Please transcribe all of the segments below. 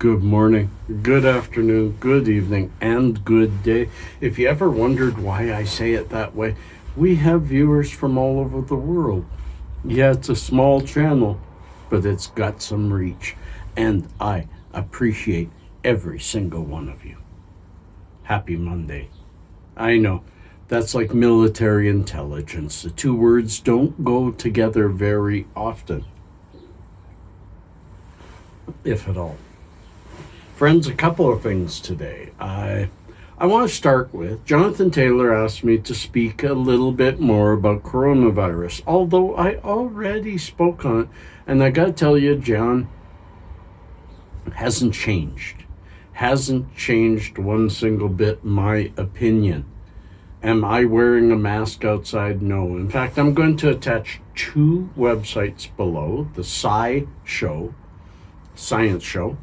Good morning, good afternoon, good evening, and good day. If you ever wondered why I say it that way, we have viewers from all over the world. Yeah, it's a small channel, but it's got some reach, and I appreciate every single one of you. Happy Monday. I know, that's like military intelligence. The two words don't go together very often, if at all. Friends, a couple of things today. I want to start with, Jonathan Taylor asked me to speak a little bit more about coronavirus, although I already spoke on it, and I got to tell you, John, hasn't changed one single bit, my opinion. Am I wearing a mask outside? No. In fact, I'm going to attach two websites below, the Sci Show, Science Show,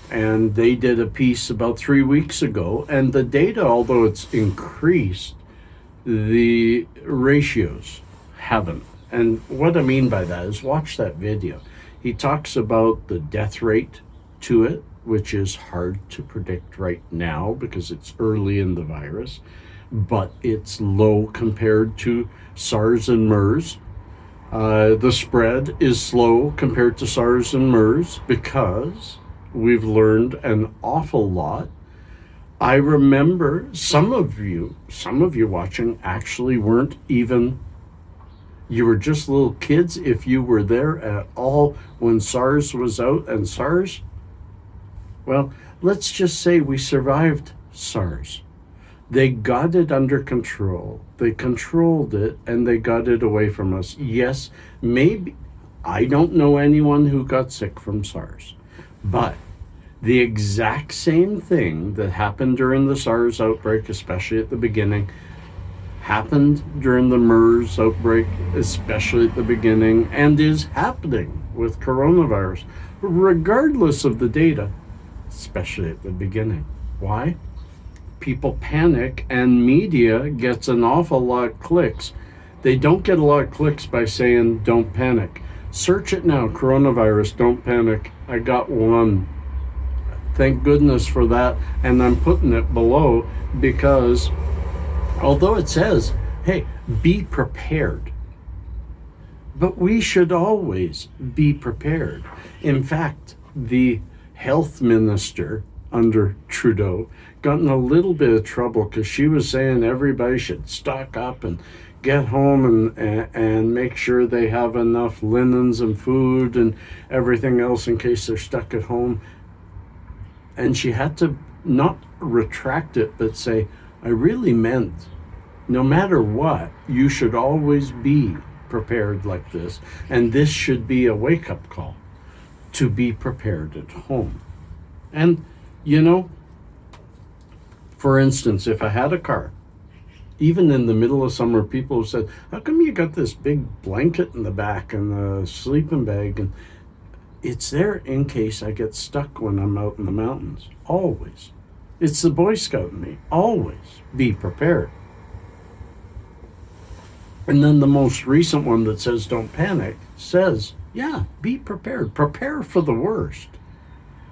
and they did a piece about 3 weeks ago, and the data, although it's increased, the ratios haven't. And what I mean by that is, watch that video. He talks about the death rate to it, which is hard to predict right now because it's early in the virus, but it's low compared to SARS and MERS. The spread is slow compared to SARS and MERS because we've learned an awful lot. I remember some of you watching actually weren't even, you were just little kids if you were there at all when SARS was out. And SARS, well, let's just say we survived SARS. They got it under control. They controlled it and they got it away from us. Yes, maybe, I don't know anyone who got sick from SARS. But the exact same thing that happened during the SARS outbreak, especially at the beginning, happened during the MERS outbreak, especially at the beginning, and is happening with coronavirus, regardless of the data, especially at the beginning. Why? People panic and media gets an awful lot of clicks. They don't get a lot of clicks by saying, don't panic. Search it now, coronavirus, don't panic. I got one. Thank goodness for that. And I'm putting it below because although it says, hey, be prepared, but we should always be prepared. In fact, the health minister under Trudeau got in a little bit of trouble because she was saying everybody should stock up and get home and make sure they have enough linens and food and everything else in case they're stuck at home. And she had to not retract it, but say, I really meant no matter what, you should always be prepared like this. And this should be a wake-up call to be prepared at home. And, you know, for instance, if I had a car, even in the middle of summer, people have said, how come you got this big blanket in the back and a sleeping bag? And it's there in case I get stuck when I'm out in the mountains. Always. It's the Boy Scout in me. Always be prepared. And then the most recent one that says don't panic says, yeah, be prepared. Prepare for the worst.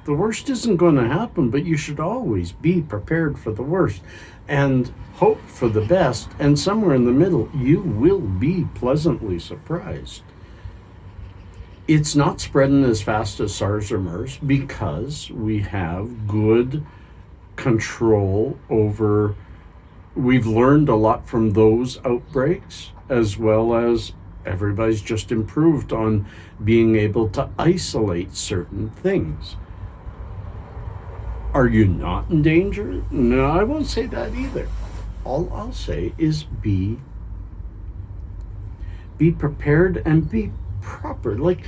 The worst isn't going to happen, but you should always be prepared for the worst and hope for the best. And somewhere in the middle, you will be pleasantly surprised. It's not spreading as fast as SARS or MERS because we have good control over, we've learned a lot from those outbreaks, as well as everybody's just improved on being able to isolate certain things. Are you not in danger? No, I won't say that either. All I'll say is be prepared and be proper. Like,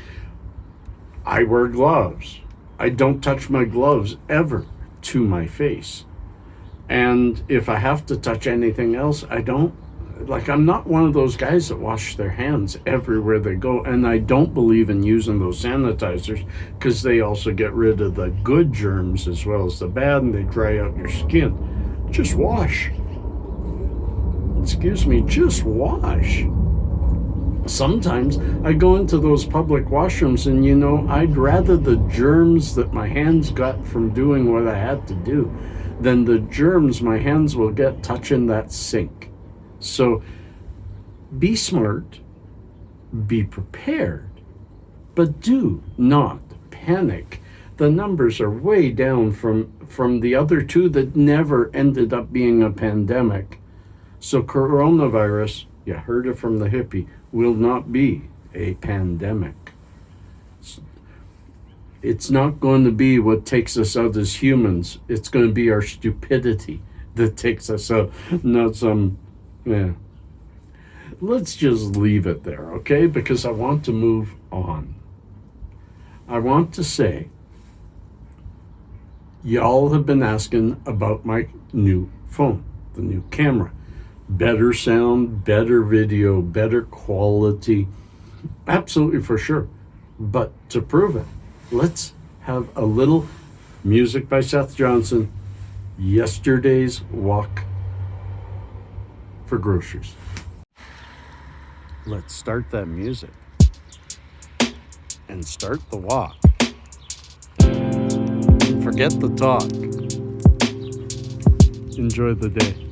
I wear gloves. I don't touch my gloves ever to my face. And if I have to touch anything else, I don't. Like, I'm not one of those guys that wash their hands everywhere they go. And I don't believe in using those sanitizers because they also get rid of the good germs as well as the bad, and they dry out your skin. Just wash. Excuse me, just wash. Sometimes I go into those public washrooms and, you know, I'd rather the germs that my hands got from doing what I had to do than the germs my hands will get touching that sink. So be smart, be prepared, but do not panic. The numbers are way down from the other two that never ended up being a pandemic. So coronavirus, you heard it from the hippie, will not be a pandemic. It's not going to be what takes us out as humans. It's going to be our stupidity that takes us out, not some, yeah. Let's just leave it there, okay? Because I want to move on. I want to say, y'all have been asking about my new phone, the new camera. Better sound, better video, better quality. Absolutely, for sure. But to prove it, let's have a little music by Seth Johnson, Yesterday's Walk for Groceries. Let's start that music and start the walk. Forget the talk. Enjoy the day.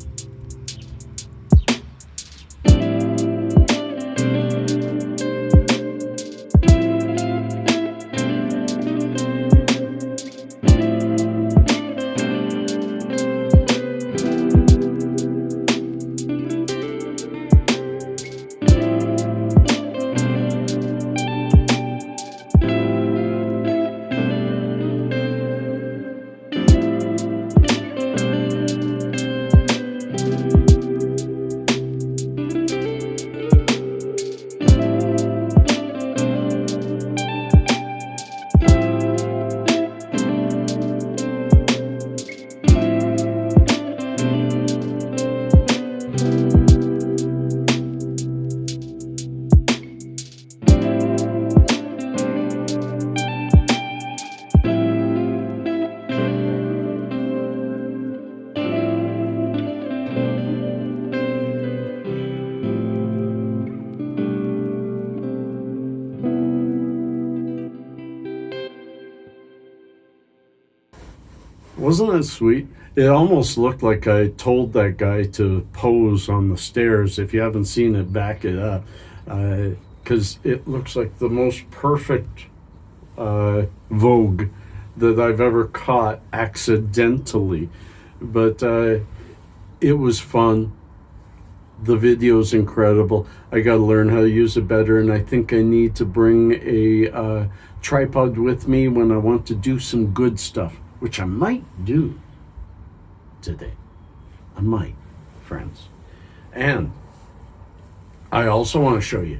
Wasn't that sweet? It almost looked like I told that guy to pose on the stairs. If you haven't seen it, back it up. Because it looks like the most perfect Vogue that I've ever caught accidentally. But it was fun. The video's incredible. I got to learn how to use it better, and I think I need to bring a tripod with me when I want to do some good stuff, which I might do today. I might, friends. And I also want to show you,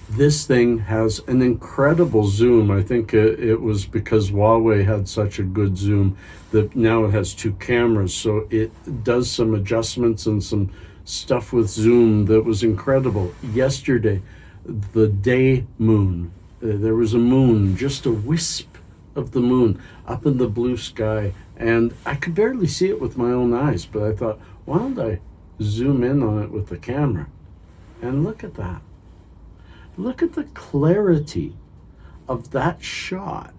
this thing has an incredible zoom. I think it was because Huawei had such a good zoom that now it has two cameras, so it does some adjustments and some stuff with zoom that was incredible. Yesterday, the day moon, there was a moon, just a wisp of the moon up in the blue sky, and I could barely see it with my own eyes, but I thought, why don't I zoom in on it with the camera? And look at that. Look at the clarity of that shot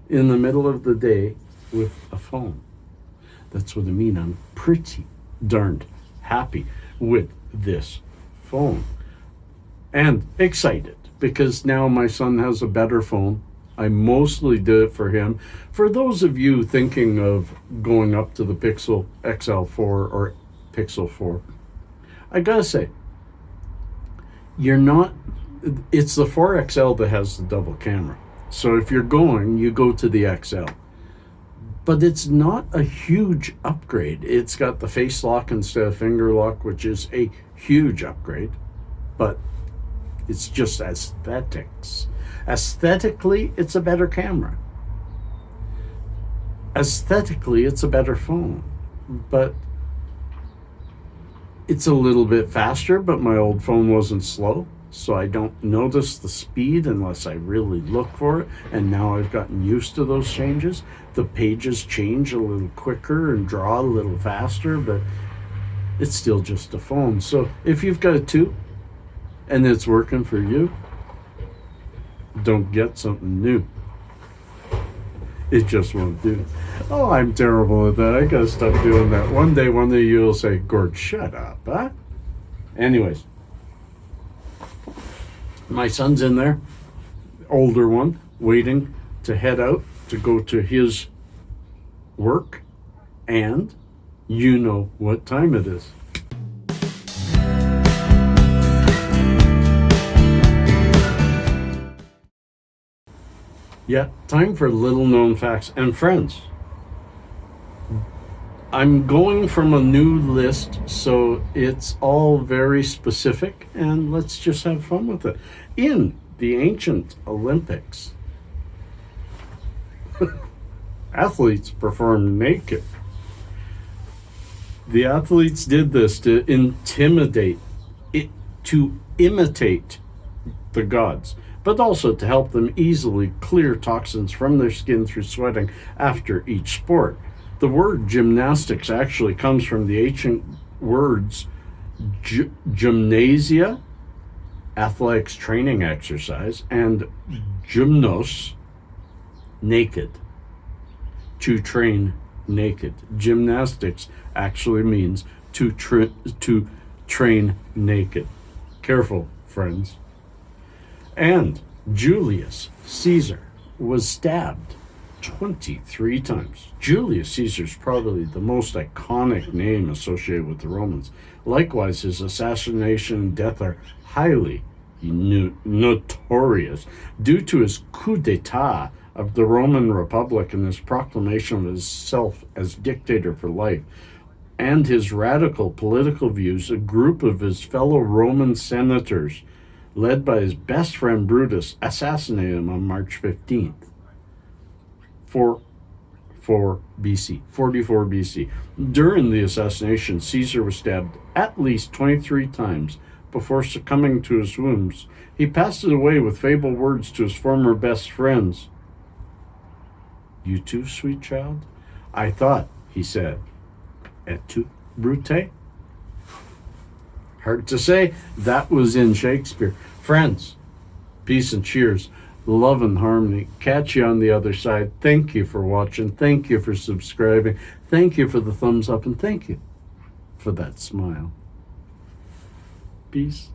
in the middle of the day with a phone. That's what I mean. I'm pretty darned happy with this phone and excited because now my son has a better phone. I mostly did it for him. For those of you thinking of going up to the Pixel XL4 or Pixel 4, I gotta say, it's the 4XL that has the double camera. So if you're going, you go to the XL. But it's not a huge upgrade. It's got the face lock instead of finger lock, which is a huge upgrade. But it's just aesthetics. Aesthetically, it's a better camera. Aesthetically, it's a better phone. But it's a little bit faster, but my old phone wasn't slow. So I don't notice the speed unless I really look for it. And now I've gotten used to those changes. The pages change a little quicker and draw a little faster, but it's still just a phone. So if you've got a 2 and it's working for you, don't get something new. It just won't do. Oh, I'm terrible at that. I gotta stop doing that. One day, one of you will say, Gord, shut up, huh? Anyways, my son's in there, older one, waiting to head out to go to his work, and you know what time it is. Yeah, time for little known facts. And friends, I'm going from a new list, so it's all very specific, and let's just have fun with it. In the ancient Olympics, athletes performed naked. The athletes did this to imitate the gods, but also to help them easily clear toxins from their skin through sweating after each sport. The word gymnastics actually comes from the ancient words gymnasia, athletics training exercise, and gymnos, naked, to train naked. Gymnastics actually means to train naked. Careful, friends. And Julius Caesar was stabbed 23 times. Julius Caesar is probably the most iconic name associated with the Romans. Likewise, his assassination and death are highly notorious due to his coup d'etat of the Roman Republic and his proclamation of himself as dictator for life, and his radical political views. A group of his fellow Roman senators, led by his best friend Brutus, assassinated him on March 15th. 44 BC. During the assassination, Caesar was stabbed at least 23 times before succumbing to his wounds. He passed away with fabled words to his former best friends. "You too, sweet child? I thought," he said, "et tu, Brute?" Hard to say. That was in Shakespeare. Friends, peace and cheers. Love and harmony. Catch you on the other side. Thank you for watching. Thank you for subscribing. Thank you for the thumbs up. And thank you for that smile. Peace.